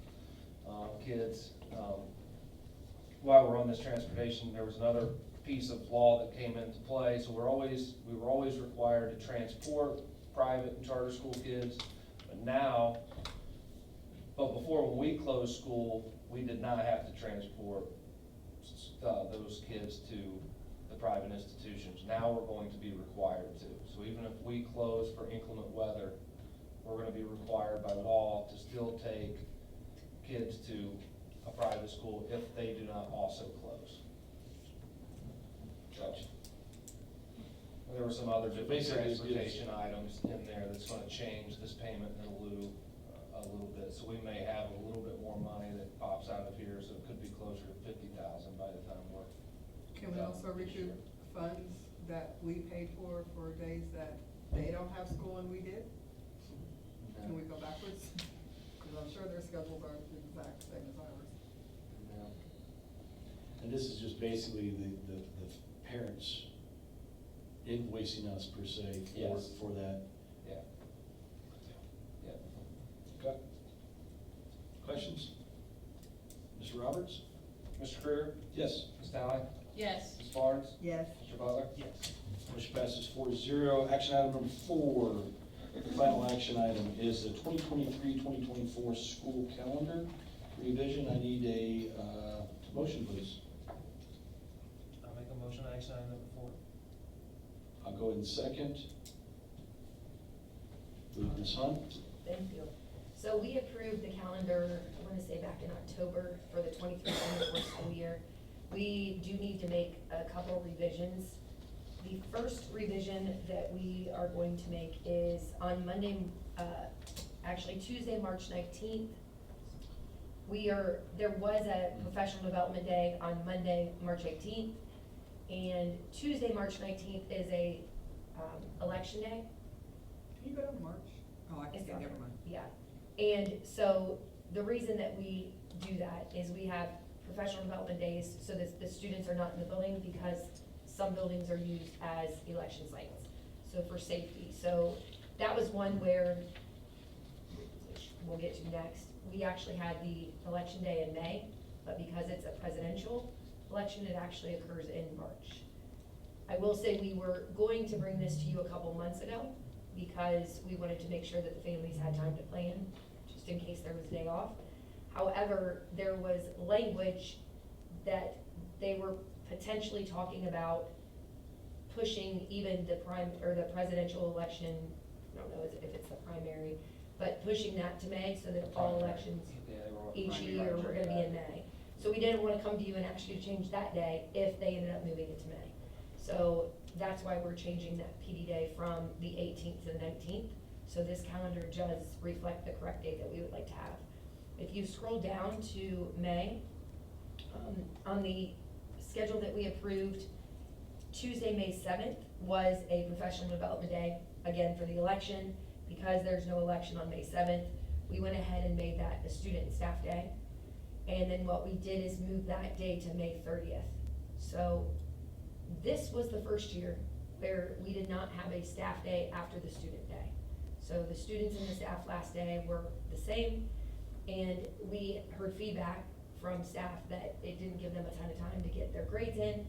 kids. While we're on this transportation, there was another piece of law that came into play. So we were always required to transport private and charter school kids, but before, when we closed school, we did not have to transport those kids to the private institutions. Now we're going to be required to. So even if we close for inclement weather, we're gonna be required by law to still take kids to a private school if they do not also close. So, there were some other different Basically, it gives- transportation items in there that's gonna change this payment in lieu a little bit. So we may have a little bit more money that pops out of here, so it could be closer to 50,000 by the time we're. Can we also recoup funds that we paid for days that they don't have school and we did? Can we go backwards? Because I'm sure their schedules aren't the exact same as ours. No. And this is just basically the parents invoicing us per se Yes. for that. Yeah. Yeah. Okay. Questions? Mr. Roberts? Mr. Creer? Yes. Ms. Talley? Yes. Ms. Barnes? Yes. Mr. Butler? Yes. Motion passes 4-0. Action item number 4, the final action item is the 2023-2024 school calendar revision. I need a motion, please. I'll make a motion on action item number 4. I'll go in second. Ms. Hunt? Thank you. So we approved the calendar, I want to say back in October for the 23-24 school year. We do need to make a couple revisions. The first revision that we are going to make is on Monday, actually Tuesday, March 19th. There was a professional development day on Monday, March 18th. And Tuesday, March 19th is a election day. Can you go to March? Oh, I can It's see, on never there. mind. Yeah, and so the reason that we do that is we have professional development days so that the students are not in the building because some buildings are used as election sites, so for safety. So that was one where, which we'll get to next, we actually had the election day in May, but because it's a presidential election, it actually occurs in March. I will say we were going to bring this to you a couple months ago because we wanted to make sure that the families had time to plan, just in case there was a day off. However, there was language that they were potentially talking about pushing even the presidential election, I don't know if it's the primary, but pushing that to May so that all elections Yeah, they were. each year were gonna be in May. So we didn't wanna come to you and ask you to change that day if they ended up moving it to May. So that's why we're changing that PD day from the 18th to the 19th. So this calendar does reflect the correct date that we would like to have. If you scroll down to May, on the schedule that we approved, Tuesday, May 7th was a professional development day, again for the election. Because there's no election on May 7th, we went ahead and made that a student and staff day. And then what we did is move that day to May 30th. So this was the first year where we did not have a staff day after the student day. So the students and the staff last day were the same, and we heard feedback from staff that it didn't give them a ton of time to get their grades in,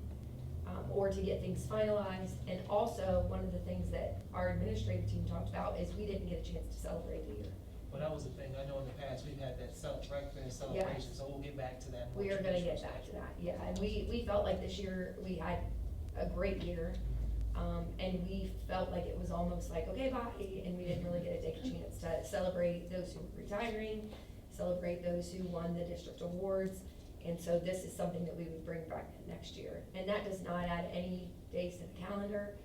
or to get things finalized. And also, one of the things that our administrative team talked about is we didn't get a chance to celebrate the year. Well, that was the thing, I know in the past, we've had that breakfast celebration, so we'll get back to that. more We are gonna get traditional back stuff. to that, yeah, and we felt like this year we had a great year. And we felt like it was almost like, okay, bye, and we didn't really get to take a chance to celebrate those who were retiring, celebrate those who won the district awards. And so this is something that we would bring back next year. And that does not add any days to the calendar.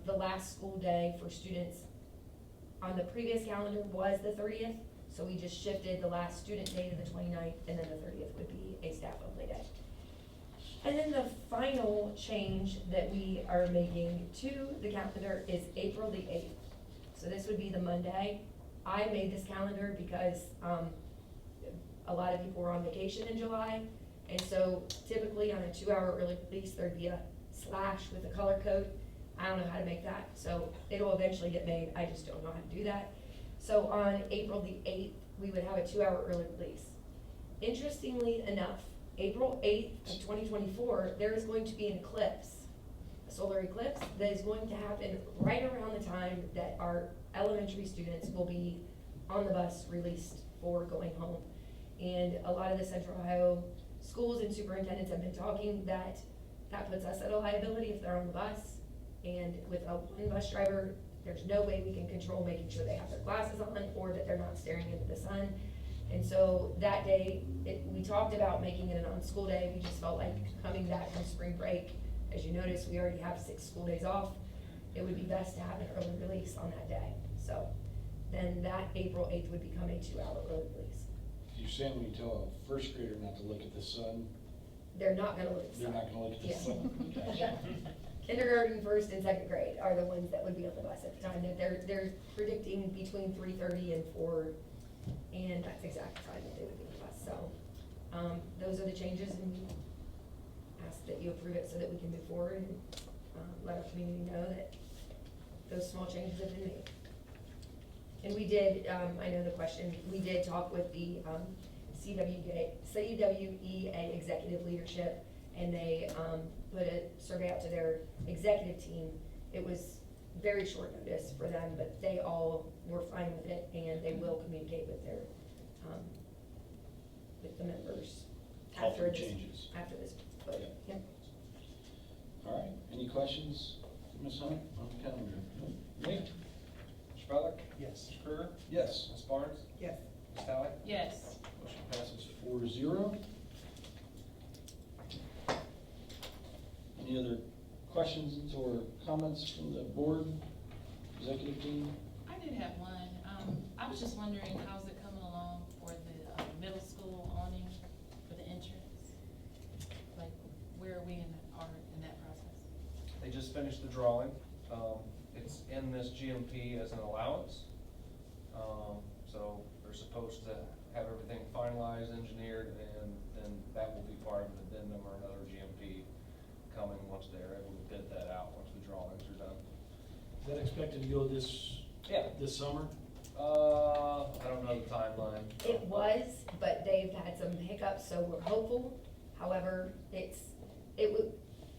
The last school day for students on the previous calendar was the 30th. So we just shifted the last student day to the 29th, and then the 30th would be a staff only day. And then the final change that we are making to the calendar is April the 8th. So this would be the Monday. I made this calendar because a lot of people were on vacation in July. And so typically on a 2-hour early release, there'd be a slash with a color code. I don't know how to make that, so it'll eventually get made. I just don't know how to do that. So on April the 8th, we would have a 2-hour early release. Interestingly enough, April 8th of 2024, there is going to be an eclipse, a solar eclipse that is going to happen right around the time that our elementary students will be on the bus released for going home. And a lot of the Central Ohio schools and superintendents have been talking that puts us at a liability if they're on the bus. And with a one bus driver, there's no way we can control making sure they have their glasses on or that they're not staring into the sun. And so that day, we talked about making it a non-school day. We just felt like coming back from spring break, as you notice, we already have 6 school days off. It would be best to have an early release on that day. So then that April 8th would become a 2-hour early release. You're saying when you tell a first grader not to look at the sun, They're not gonna look at the they're sun. not gonna look at the Yeah. sun? Gotcha. Yeah. Kindergarten, first and second grade are the ones that would be on the bus at the time. They're predicting between 3:30 and 4, and that's the exact time that they would be on the bus. So, those are the changes, and we ask that you approve it so that we can move forward and, let our community know that those small changes have been made. And we did, I know the question, we did talk with the, CWEA executive leadership, and they, put a survey out to their executive team. It was very short notice for them, but they all were fine with it, and they will communicate with their, with the members after After this. changes. After this vote, Yeah. yep. All right, any questions, Ms. Hunt, on the calendar? Me? Mr. Bellick? Yes. Mr. Krueger? Yes. Ms. Barnes? Yes. Ms. Talley? Yes. Motion passes 4-0. Any other questions or comments from the board, executive team? I did have one. I was just wondering, how's it coming along for the middle school awning for the entrance? Like, where are we in that process? They just finished the drawing. It's in this GMP as an allowance. So they're supposed to have everything finalized, engineered, and then that will be part of an addendum or another GMP coming once they're able to bid that out, once the drawings are done. Is that expected to go this summer? I don't know the timeline. It was, but they've had some hiccups, so we're hopeful. However, it would,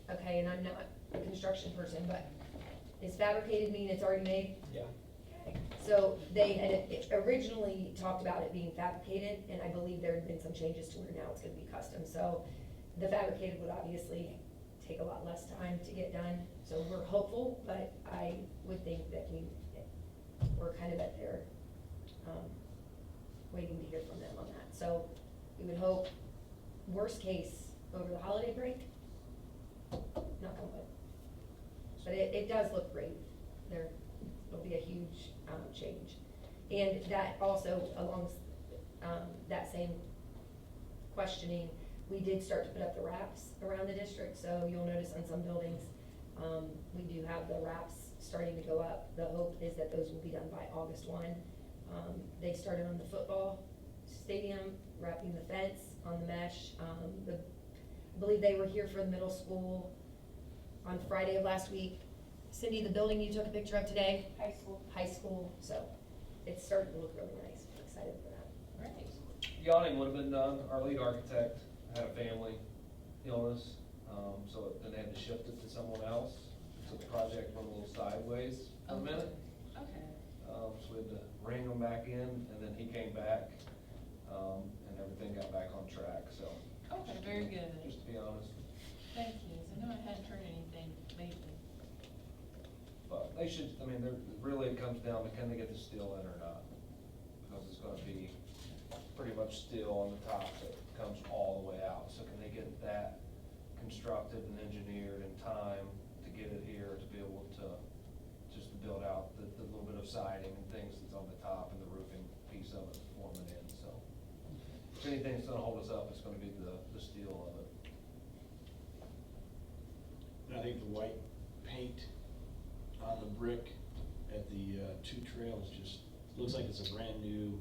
okay, and I'm not a construction person, but is fabricated mean it's already made? Yeah. Okay. So they had originally talked about it being fabricated, and I believe there had been some changes to where now it's gonna be custom. So the fabricated would obviously take a lot less time to get done. So we're hopeful, but I would think that we're kind of at their, waiting to hear from them on that. So we would hope, worst case, over the holiday break, knock on wood. But it does look great. It'll be a huge, change. And that also, along, that same questioning, we did start to put up the wraps around the district, so you'll notice on some buildings, we do have the wraps starting to go up. The hope is that those will be done by August 1. They started on the football stadium, wrapping the fence on the mesh. I believe they were here for the middle school on Friday of last week. Cindy, the building you took a picture of today? High school. High school, so it's starting to look really nice. I'm excited for that. Right. Yawning would have been done. Our lead architect had a family illness, so then they had to shift it to someone else. So the project went a little sideways for a minute. Okay. So we had to ring him back in, and then he came back, and everything got back on track, so. Okay, very good. Just to be honest. Thank you. I know I hadn't heard anything lately. But they should, I mean, really it comes down to can they get the steel in or not? Because it's gonna be pretty much steel on the top that comes all the way out. So can they get that constructed and engineered in time to get it here, to be able to, just to build out the little bit of siding and things that's on the top and the roofing piece of it, form it in, so. If anything's gonna hold us up, it's gonna be the steel of it. I think the white paint on the brick at the 2 trails just looks like it's a brand new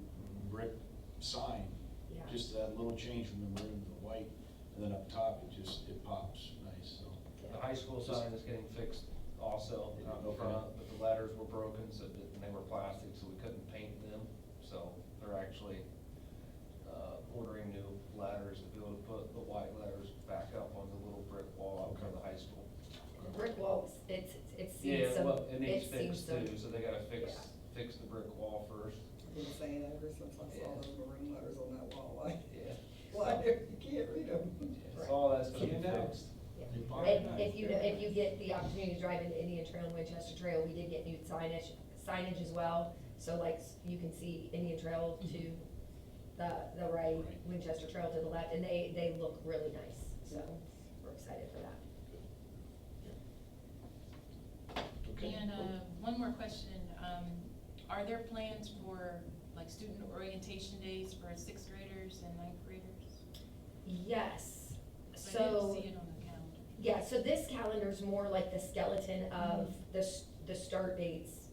brick sign. Yeah. Just that little change from the maroon to the white, and then up top, it pops nice, so. The high school sign is getting fixed also out in front, but the letters were broken, so and they were plastic, so we couldn't paint them. So they're actually ordering new ladders to be able to put the white letters back up on the little brick wall out in front of the high school. Brick walls, it's Yeah, seen some, well, it needs it's seen fixed some. too, so they gotta Yeah. fix the brick wall first. I've been saying that ever since I saw those maroon letters on that wall, like, Yeah. why, you can't read them. So all that's gonna be You know. fixed. Yeah. You find And that. if you get the opportunity to drive into Indian Trail and Winchester Trail, we did get new signage as well. So like, you can see Indian Trail to the right, Winchester Trail to the left, and they look really nice, so we're excited for that. Okay. And, one more question, are there plans for, like, student orientation days for sixth graders and ninth graders? Yes, I so. didn't see it on the calendar. Yeah, so this calendar's more like the skeleton of the start dates,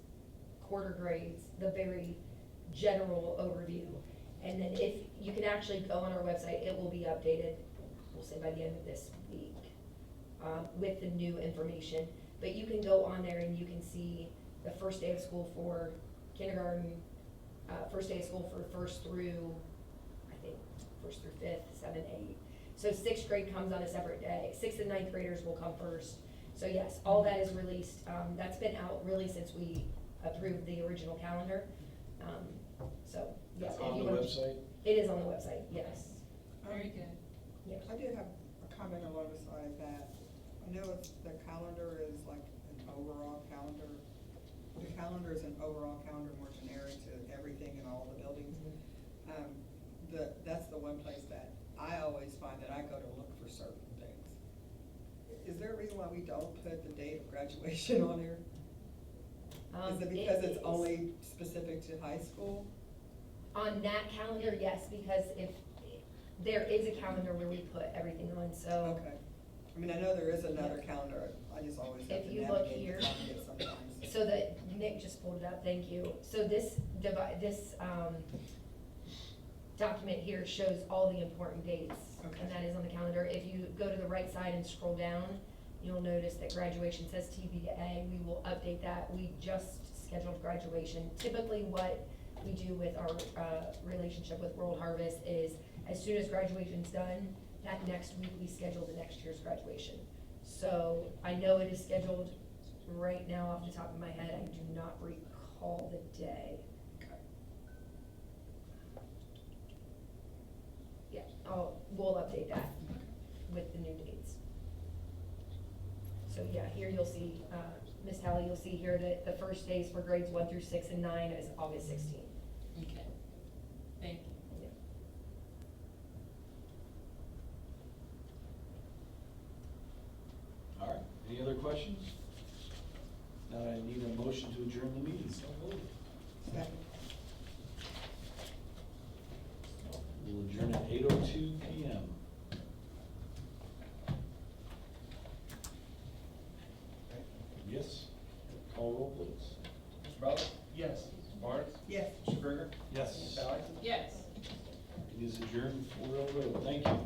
quarter grades, the very general overview. And then if, you can actually go on our website, it will be updated, we'll say by the end of this week, with the new information. But you can go on there and you can see the first day of school for kindergarten, first day of school for first through fifth, 7, 8. So sixth grade comes on a separate day. Sixth and ninth graders will come first. So yes, all that is released. That's been out really since we approved the original calendar. So, yes. That's if on you the want- website? It is on the website, yes. Very good. Yes. I did have a comment along the side that, I know it's, the calendar is like an overall calendar. The calendar is an overall calendar, more generic to everything in all the buildings. That's the one place that I always find that I go to look for certain things. Is there a reason why we don't put the date of graduation on here? Is it because it's is. only specific to high school? On that calendar, yes, because if, there is a calendar where we put everything on, so. Okay. I mean, I know there is another calendar, I just always have If to you look navigate here. to find it sometimes. So that, Nick just pulled it up, thank you. So this document here shows all the important dates. Okay. And that is on the calendar. If you go to the right side and scroll down, you'll notice that graduation says TBA. We will update that. We just scheduled graduation. Typically what we do with our relationship with World Harvest is as soon as graduation's done, that next week we schedule the next year's graduation. So I know it is scheduled right now off the top of my head. I do not recall the day. Okay. Yeah, we'll update that with the new dates. So yeah, here you'll see, Ms. Talley, you'll see here that the first days for grades 1 through 6 and 9 is August 16th. Okay, thank you. Yeah. All right, any other questions? Now I need a motion to adjourn the meeting. Second. We'll adjourn at 8:02 PM. Yes, call roll please. Mr. Butler? Yes. Mr. Barnes? Yes. Mr. Krieger? Yes. Sally? Yes. It is adjourned 4:00. Thank you.